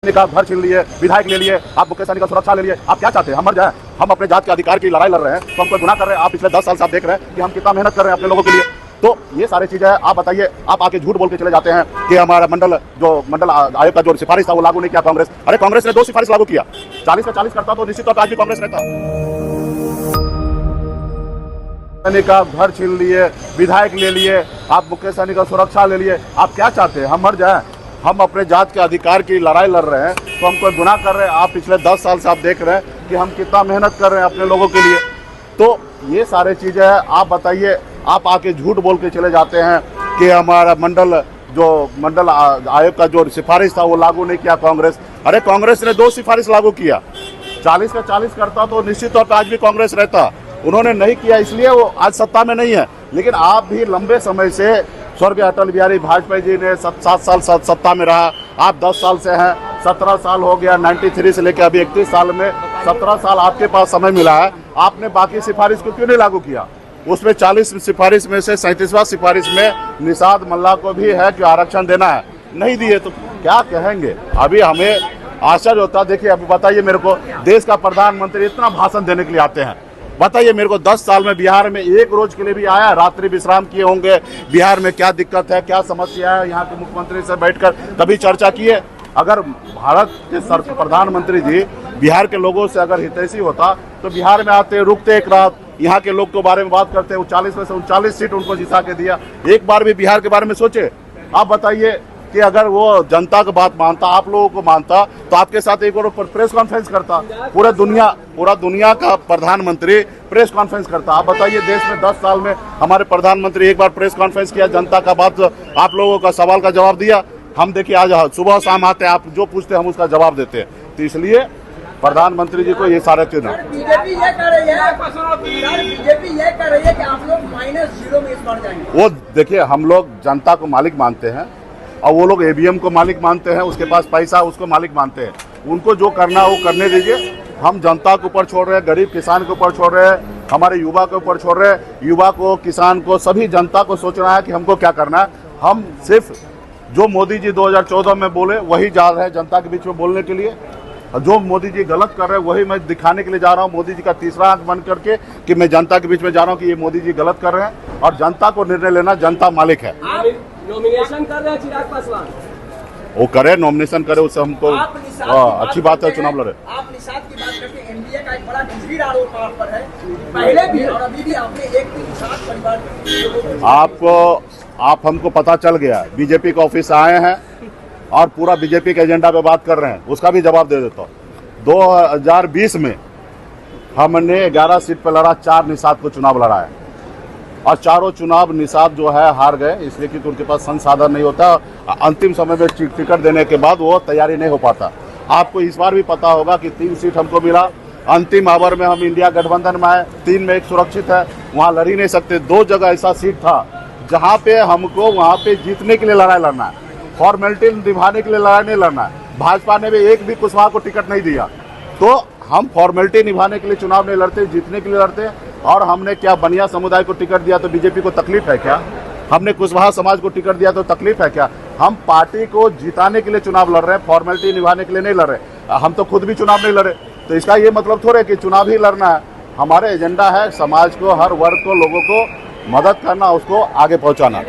का घर छीन लिए, विधायक ले लिए, आप मुकेश सहनी का सुरक्षा ले लिए। आप क्या चाहते हैं? हम मर जाएं? हम अपने जात के अधिकार की लड़ाई लड़ रहे हैं तो हम कोई गुनाह कर रहे हैं? आप पिछले 10 साल से आप देख रहे हैं कि हम कितना मेहनत कर रहे हैं अपने लोगों के लिए। तो ये सारी चीजें हैं। आप बताइए, आप आके झूठ बोल के चले जाते हैं कि हमारा मंडल आयोग का जो सिफारिश था वो लागू नहीं किया कांग्रेस। अरे कांग्रेस ने 2 सिफारिश लागू किया। 40 का 40 करता तो निश्चित तौर पर आज भी कांग्रेस रहता। का घर छीन लिए, विधायक ले लिए, आप मुकेश सहनी का सुरक्षा ले लिए। आप क्या चाहते हैं? हम मर जाएं? हम अपने जात के अधिकार की लड़ाई लड़ रहे हैं तो हम कोई गुनाह कर रहे हैं? आप पिछले 10 साल से आप देख रहे हैं कि हम कितना मेहनत कर रहे हैं अपने लोगों के लिए। तो ये सारे चीजें हैं। आप बताइए, आप आके झूठ बोल के चले जाते हैं कि हमारा मंडल आयोग का जो सिफारिश था वो लागू नहीं किया कांग्रेस। अरे कांग्रेस ने 2 सिफारिश लागू किया। 40 का 40 करता तो निश्चित तौर पर आज भी कांग्रेस रहता। उन्होंने नहीं किया इसलिए वो आज सत्ता में नहीं है। लेकिन आप भी लंबे समय से, स्वर्गीय अटल बिहारी वाजपेयी जी ने 7 साल सत्ता में रहा, आप 10 साल से हैं, 17 साल हो गया, 93 से लेकर अभी 31 साल में 17 साल आपके पास समय मिला है। आपने बाकी सिफारिश को क्यों नहीं लागू किया? उसमें 40 सिफारिश में से 37वां सिफारिश में निषाद मल्ला को भी है कि आरक्षण देना है, नहीं दिए तो क्या कहेंगे? अभी हमें आश्चर्य होता है। देखिए अभी बताइए मेरे को, देश का प्रधानमंत्री इतना भाषण देने के लिए आते हैं। बताइए मेरे को, 10 साल में बिहार में एक रोज के लिए भी आया? रात्रि विश्राम किए होंगे? बिहार में क्या दिक्कत है, क्या समस्या है, यहाँ के मुख्यमंत्री से बैठकर कभी चर्चा किए? अगर भारत के प्रधानमंत्री जी बिहार के लोगों से अगर हितैषी होता तो बिहार में आते, रुकते एक रात, यहाँ के लोग के बारे में बात करते। 40 में से 39 सीट उनको जिता के दिया। एक बार भी बिहार के बारे में सोचे? आप बताइए कि अगर वो जनता की बात मानता, आप लोगों को मानता, तो आपके साथ एक और प्रेस कॉन्फ्रेंस करता। पूरा दुनिया का प्रधानमंत्री प्रेस कॉन्फ्रेंस करता। आप बताइए, देश में 10 साल में हमारे प्रधानमंत्री एक बार प्रेस कॉन्फ्रेंस किया, जनता का बात, आप लोगों का सवाल का जवाब दिया? हम देखिए आज सुबह शाम आते हैं, आप जो पूछते हैं हम उसका जवाब देते हैं। तो इसलिए प्रधानमंत्री जी को ये सारे चीजें, बीजेपी ये कह रही है कि आप लोग -0 में इस बार जाएंगे। वो देखिए, हम लोग जनता को मालिक मानते हैं और वो लोग ईवीएम को मालिक मानते हैं, उसके पास पैसा उसको मालिक मानते हैं। उनको जो करना है वो करने दीजिए। हम जनता के ऊपर छोड़ रहे हैं, गरीब किसान के ऊपर छोड़ रहे हैं, हमारे युवा के ऊपर छोड़ रहे हैं। युवा को, किसान को, सभी जनता को सोचना है कि हमको क्या करना है। हम सिर्फ जो मोदी जी 2014 में बोले वही जा रहे हैं जनता के बीच में बोलने के लिए। जो मोदी जी गलत कर रहे हैं वही मैं दिखाने के लिए जा रहा हूँ। मोदी जी का तीसरा आंख बंद करके कि मैं जनता के बीच में जा रहा हूँ कि ये मोदी जी गलत कर रहे हैं और जनता को निर्णय लेना, जनता मालिक है। नॉमिनेशन कर रहे हैं चिराग पासवान, वो करे, नॉमिनेशन करे, उससे हमको अच्छी बात है। चुनाव लड़े। आप निषाद की बात करते हैं, एनडीए का एक बड़ा गंभीर आरोप आप पर है। पहले भी और अभी भी आपने एक दिन निषाद परिवार आप हमको पता चल गया, बीजेपी के ऑफिस आए हैं और पूरा बीजेपी के एजेंडा पे बात कर रहे हैं, उसका भी जवाब दे देता हूँ। 2020 में हमने 11 सीट पर लड़ा, 4 निषाद को चुनाव लड़ाया और चारों चुनाव निषाद जो है हार गए, इसलिए कि उनके पास संसाधन नहीं होता। अंतिम समय में टिकट देने के बाद वो तैयारी नहीं हो पाता। आपको इस बार भी पता होगा कि 3 सीट हमको मिला। अंतिम आवर में हम इंडिया गठबंधन में आए, 3 में 1 सुरक्षित है, वहाँ लड़ ही नहीं सकते। 2 जगह ऐसा सीट था जहाँ पे हमको वहाँ पे जीतने के लिए लड़ाई लड़ना है, फॉर्मेलिटी निभाने के लिए लड़ाई नहीं लड़ना है। भाजपा ने भी एक भी कुशवाहा को टिकट नहीं दिया। तो हम फॉर्मेलिटी निभाने के लिए चुनाव नहीं लड़ते, जीतने के लिए लड़ते। और हमने क्या बनिया समुदाय को टिकट दिया तो बीजेपी को तकलीफ है क्या? हमने कुशवाहा समाज को टिकट दिया तो तकलीफ है क्या? हम पार्टी को जिताने के लिए चुनाव लड़ रहे हैं, फॉर्मेलिटी निभाने के लिए नहीं लड़ रहे। हम तो खुद भी चुनाव नहीं लड़े, तो इसका ये मतलब थोड़े कि चुनाव ही लड़ना है। हमारे एजेंडा है समाज को, हर वर्ग को, लोगों को मदद करना, उसको आगे पहुंचाना।